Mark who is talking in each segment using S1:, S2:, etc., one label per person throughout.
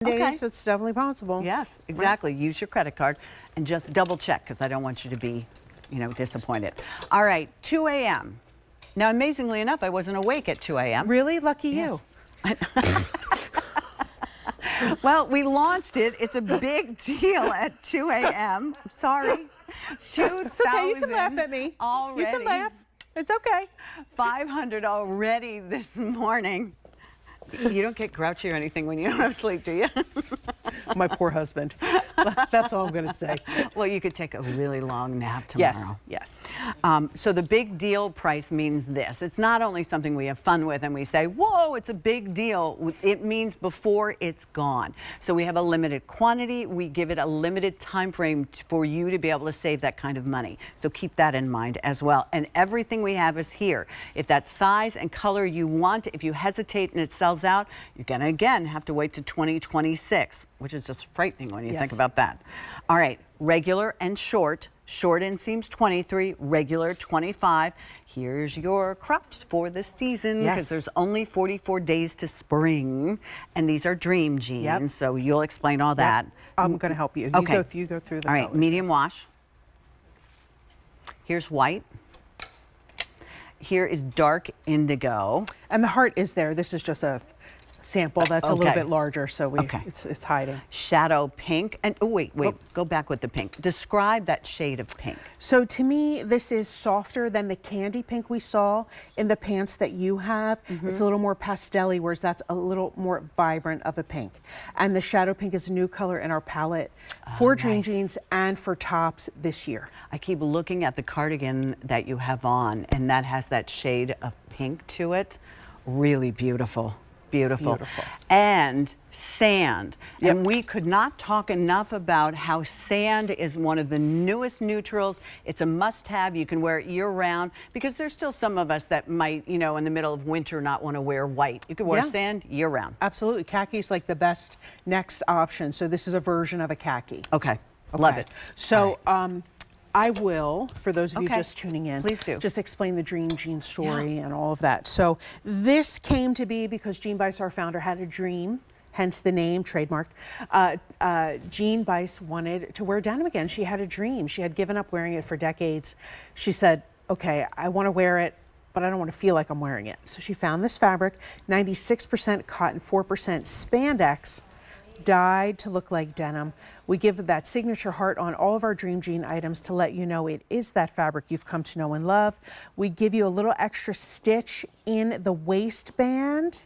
S1: days, it's definitely possible.
S2: Yes, exactly. Right. Use your credit card and just double check because I don't want you to be, disappointed. All right, 2 a.m. Now, amazingly enough, I wasn't awake at 2 a.m.
S1: Really? Lucky
S2: Yes.
S1: you.
S2: Well, we launched it. It's a big deal at 2 a.m. Sorry. 2,000.
S1: It's okay. You can laugh at me.
S2: Already.
S1: You can laugh. It's okay.
S2: 500 already this morning. You don't get grouchy or anything when you don't have sleep, do you?
S1: My poor husband. That's all I'm going to say.
S2: Well, you could take a really long nap tomorrow.
S1: Yes.
S2: So the big deal price means this. It's not only something we have fun with and we say, whoa, it's a big deal. It means before it's gone. So we have a limited quantity. We give it a limited time frame for you to be able to save that kind of money. So keep that in mind as well. And everything we have is here. If that size and color you want, if you hesitate and it sells out, you're going to, again, have to wait to 2026, which is just frightening when you think about that. All right, regular and short. Short inseams 23, regular 25. Here's your crops for the season because there's only 44 days to spring, and these are Dream Jeans. So you'll explain all that.
S1: I'm going to help you.
S2: Okay.
S1: You go through the
S2: All right,
S1: colors.
S2: medium wash. Here's white. Here is dark indigo.
S1: And the heart is there. This is just a sample that's a little bit larger, so it's hiding.
S2: Shadow pink. And wait, go back with the pink. Describe that shade of pink.
S1: So to me, this is softer than the candy pink we saw in the pants that you have. It's a little more pastel-y, whereas that's a little more vibrant of a pink. And the shadow pink is a new color in our palette for Dream Jeans and for tops this year.
S2: I keep looking at the cardigan that you have on, and that has that shade of pink to it. Really beautiful. Beautiful. And sand. And we could not talk enough about how sand is one of the newest neutrals. It's a must-have. You can wear it year-round because there's still some of us that might, in the middle of winter not want to wear white. You can wear sand year-round.
S1: Absolutely. Khaki is like the best next option. So this is a version of a khaki.
S2: Okay. Love it.
S1: So I will, for those of you just tuning in,
S2: please do.
S1: Just explain the Dream Jean story and all of that. So this came to be because Jean Bice, our founder, had a dream, hence the name, trademarked. Jean Bice wanted to wear denim again. She had a dream. She had given up wearing it for decades. She said, okay, I want to wear it, but I don't want to feel like I'm wearing it. So she found this fabric, 96% cotton, 4% spandex, dyed to look like denim. We give that signature heart on all of our Dream Jean items to let you know it is that fabric you've come to know and love. We give you a little extra stitch in the waistband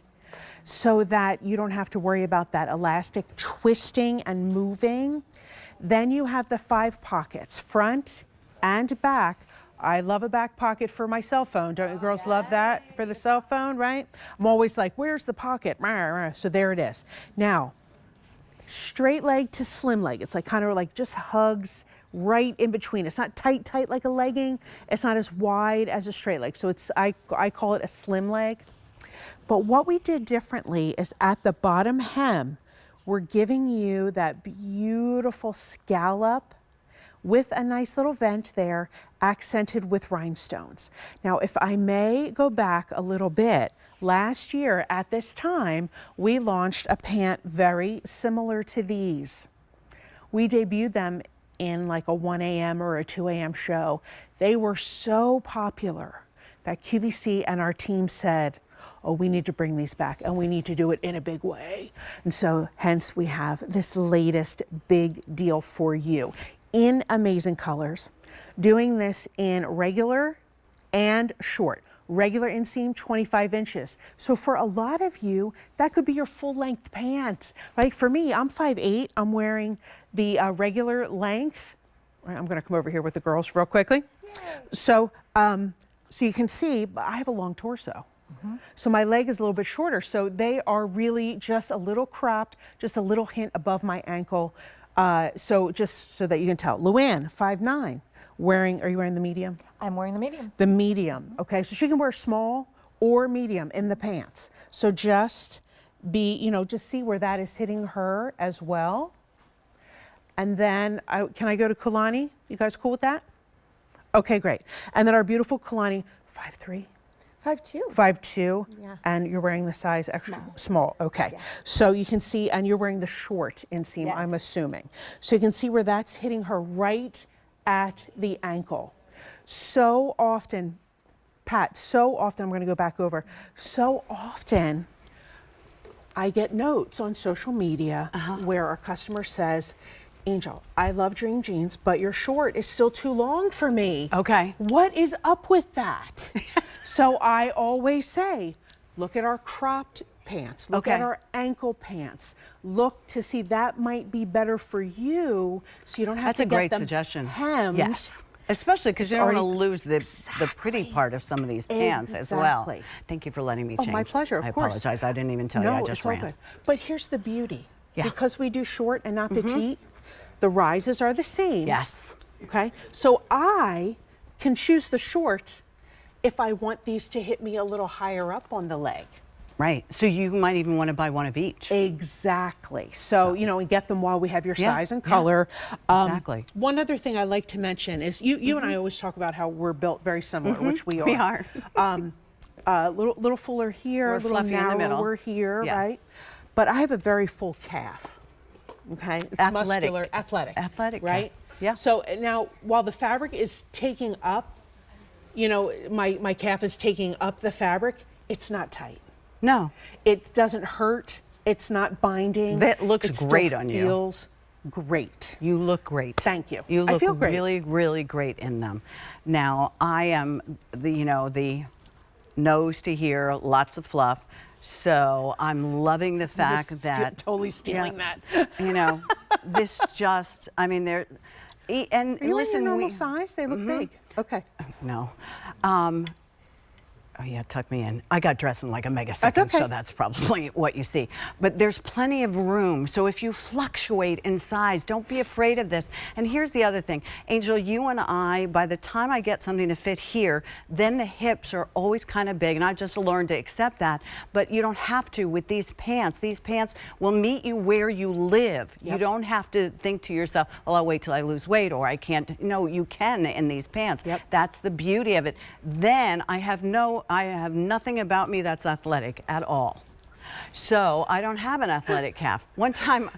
S1: so that you don't have to worry about that elastic twisting and moving. Then you have the 5 pockets, front and back. I love a back pocket for my cell phone. Don't you girls love that for the cell phone, right? I'm always like, where's the pocket? So there it is. Now, straight leg to slim leg. It's like kind of like just hugs right in between. It's not tight like a legging. It's not as wide as a straight leg. So it's I call it a slim leg. But what we did differently is at the bottom hem, we're giving you that beautiful scallop with a nice little vent there, accented with rhinestones. Now, if I may go back a little bit, last year at this time, we launched a pant very similar to these. We debuted them in like a 1 a.m. or a 2 a.m. show. They were so popular that QVC and our team said, oh, we need to bring these back and we need to do it in a big way. And so hence we have this latest big deal for you in amazing colors, doing this in regular and short. Regular inseam, 25 inches. So for a lot of you, that could be your full length pant. Like for me, I'm 5'8", I'm wearing the regular length. I'm gonna come over here with the girls real quickly. So, so you can see, I have a long torso. So my leg is a little bit shorter. So they are really just a little cropped, just a little hint above my ankle. So just so that you can tell. Luann, 5'9". Are you wearing the medium?
S3: I'm wearing the medium.
S1: The medium, okay. So she can wear small or medium in the pants. So just just see where that is hitting her as well. And then, can I go to Kulani? You guys cool with that? Okay, great. And then our beautiful Kulani, 5'3".
S3: 5'2".
S1: 5'2",
S3: Yeah.
S1: and you're wearing the size extra small. Okay,
S3: Yeah.
S1: so you can see, and you're wearing the short inseam, I'm
S3: Yes.
S1: assuming. So you can see where that's hitting her right at the ankle. So often, Pat, so often, I'm going to go back over, so often I get notes on social media where a customer says, Angel, I love Dream Jeans, but your short is still too long for me.
S2: Okay.
S1: What is up with that? So I always say, look at our cropped pants, look at
S2: Okay.
S1: our ankle pants, look to see that might be better for you so you don't have
S2: That's
S1: to
S2: a
S1: get
S2: great
S1: them
S2: suggestion.
S1: hemmed.
S2: Yes. Especially because you don't want to
S1: already-
S2: lose the pretty part of some of these pants as well.
S1: Exactly.
S2: Thank you for letting me
S1: Oh,
S2: change.
S1: my pleasure, of
S2: I
S1: course.
S2: apologize. I didn't even tell you. I just
S1: it's all
S2: ran.
S1: good. But here's the beauty.
S2: Yeah.
S1: Because we do short and not petite, the rises are the same.
S2: Yes.
S1: Okay. So I can choose the short if I want these to hit me a little higher up on the leg.
S2: Right. So you might even want to buy one of each.
S1: Exactly. So, you know, and get them while we have your
S2: Yeah,
S1: size and
S2: yeah.
S1: color.
S2: Exactly.
S1: One other thing I like to mention is you and I always talk about how we're built very similar, which we are.
S2: We are.
S1: Little fuller here,
S2: We're
S1: a little
S2: fluffy in the middle.
S1: narrower here,
S2: Yeah.
S1: right? But I have a very full calf. Okay, it's
S2: Athletic.
S1: muscular, athletic,
S2: Athletic calf.
S1: right?
S2: Yeah.
S1: So now, while the fabric is taking up, you know, my calf is taking up the fabric, it's not tight.
S2: No.
S1: It doesn't hurt. It's not binding.
S2: That looks
S1: it still
S2: great on you.
S1: Feels great.
S2: You look great.
S1: Thank you.
S2: You
S1: I
S2: look
S1: feel great.
S2: really, really great in them. Now, I am the nose to here, lots of fluff. So I'm loving the fact
S1: Just
S2: that
S1: totally stealing
S2: yeah,
S1: that.
S2: You know, this just, I mean, they're, and
S1: Are you
S2: listen,
S1: in your normal
S2: we,
S1: size? They look big. Okay.
S2: no. Oh yeah, tuck me in. I got dressed in like a megasecond,
S1: That's okay.
S2: so that's probably what you see. But there's plenty of room, so if you fluctuate in size, don't be afraid of this. And here's the other thing. Angel, you and I, by the time I get something to fit here, then the hips are always kind of big, and I've just learned to accept that. But you don't have to with these pants. These pants will meet you where you live.
S1: Yep.
S2: You don't have to think to yourself, well, I'll wait till I lose weight, or I can't. No, you can in these pants.
S1: Yep.
S2: That's the beauty of it. Then I have nothing about me that's athletic at all. So I don't have an athletic calf. One time,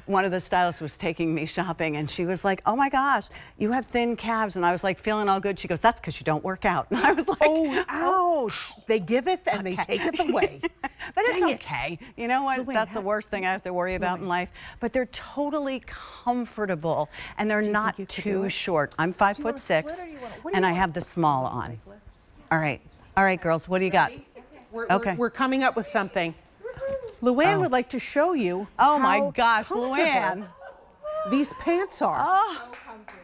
S2: one of the stylists was taking me shopping and she was like, oh my gosh, you have thin calves. And I was like feeling all good. She goes, that's because you don't work out. And I was like,
S1: Oh, ouch. They giveth and they taketh away.
S2: But
S1: Dang
S2: it's
S1: it.
S2: okay. You know what?
S1: Louie,
S2: That's the worst thing I have to worry about in life. But they're totally comfortable and they're
S1: you
S2: not
S1: think you could do
S2: too
S1: it?
S2: short. I'm 5'6",
S1: want a split or you want- what do
S2: and
S1: you
S2: I
S1: want?
S2: have the small on. All right. All right, girls, what do you got? Okay.
S1: We're coming up with something. Luann would like to show you.
S2: Oh my
S1: how
S2: gosh,
S1: comfortable
S2: Luann.
S1: These pants are.
S2: Oh.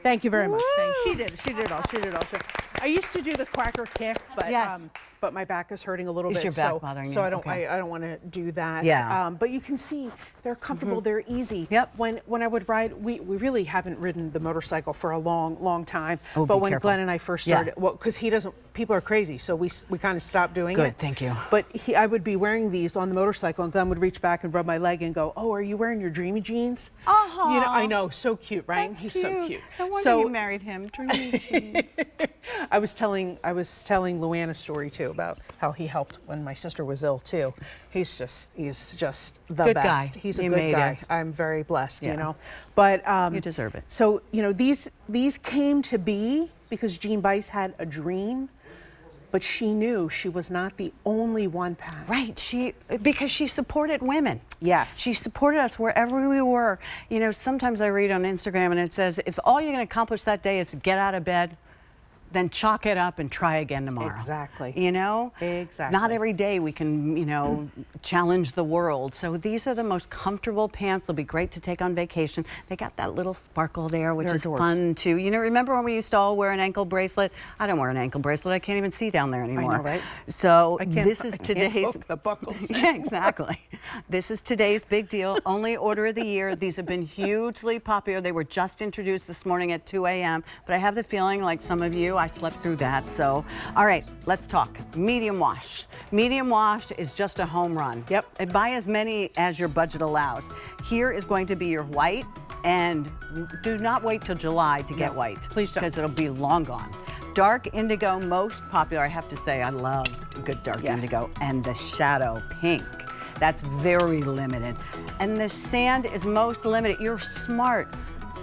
S1: Thank you very much.
S2: Woo.
S1: She did it all. She did it all. I used to do the Quacker kick, but
S2: Yes.
S1: but my back is hurting a little
S2: Is
S1: bit.
S2: your back
S1: so
S2: bothering
S1: so
S2: you?
S1: I don't
S2: Okay.
S1: I don't want to do that.
S2: Yeah.
S1: But you can see they're comfortable. They're easy.
S2: Yep.
S1: When I would ride, we really haven't ridden the motorcycle for a long time.
S2: Oh,
S1: but
S2: be
S1: when
S2: careful.
S1: Glenn and I first
S2: Yeah.
S1: started, well, because he doesn't. People are crazy, so we kind of stopped doing it.
S2: Good, thank you.
S1: But I would be wearing these on the motorcycle, and Glenn would reach back and rub my leg and go, "Oh, are you wearing your Dreamy Jeans?"
S2: Uh-huh.
S1: You know, I know, so cute, right?
S2: That's
S1: He's
S2: cute.
S1: so cute.
S2: No wonder
S1: So
S2: you married him. Dreamy Jeans.
S1: I was telling Luann a story too about how he helped when my sister was ill too. He's just the
S2: Good guy.
S1: best. He's a
S2: You
S1: good
S2: made
S1: guy.
S2: it.
S1: I'm very blessed,
S2: Yeah.
S1: you know. But
S2: You deserve it.
S1: So you know these came to be because Jean Bice had a dream, but she knew she was not the only one, Pat.
S2: Right, because she supported women.
S1: Yes.
S2: She supported us wherever we were. You know, sometimes I read on Instagram and it says, if all you're going to accomplish that day is to get out of bed, then chalk it up and try again tomorrow.
S1: Exactly.
S2: You know?
S1: Exactly.
S2: Not every day we can, you know, challenge the world. So these are the most comfortable pants. They'll be great to take on vacation. They got that little sparkle there, which
S1: They're
S2: is
S1: adorbs.
S2: fun too. You know, remember when we used to all wear an ankle bracelet? I don't wear an ankle bracelet. I can't even see down there anymore.
S1: right?
S2: So
S1: I can't,
S2: this is
S1: I can't
S2: today's...
S1: hook the buckles.
S2: Yeah, exactly. This is today's big deal. Only order of the year. These have been hugely popular. They were just introduced this morning at 2 a.m. But I have the feeling, like some of you, I slept through that. So, all right, let's talk. Medium wash. Medium wash is just a home run.
S1: Yep.
S2: And buy as many as your budget allows. Here is going to be your white, and do not wait till July to get white.
S1: Please don't.
S2: Because it'll be long gone. dark indigo, most popular. I have to say, I love good dark indigo. And the shadow pink. That's very limited. And the sand is most limited. You're smart.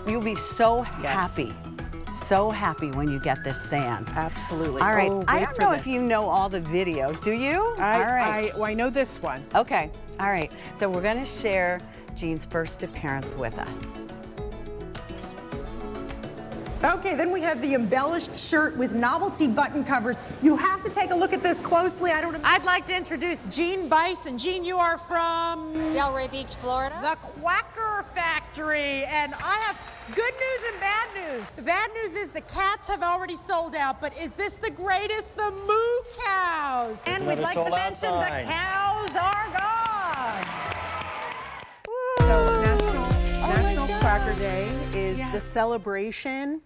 S2: You'll be so happy. So happy when you get this sand.
S1: Absolutely.
S2: All right.
S1: Oh,
S2: I don't know if you know all the videos. Do you? All right.
S1: I know this one.
S2: Okay. All right. So we're going to share Jean's first appearance with us.
S3: Okay, then we have the embellished shirt with novelty button covers. You have to take a look at this closely.
S4: I'd like to introduce Jean Bice, and Jean, you are from
S5: Delray Beach, Florida.
S4: the Quacker factory, and I have good news and bad news. The bad news is the cats have already sold out, but is this the greatest? The moo cows.
S3: And we'd like to mention the cows are gone.
S1: So National Quacker Day is the celebration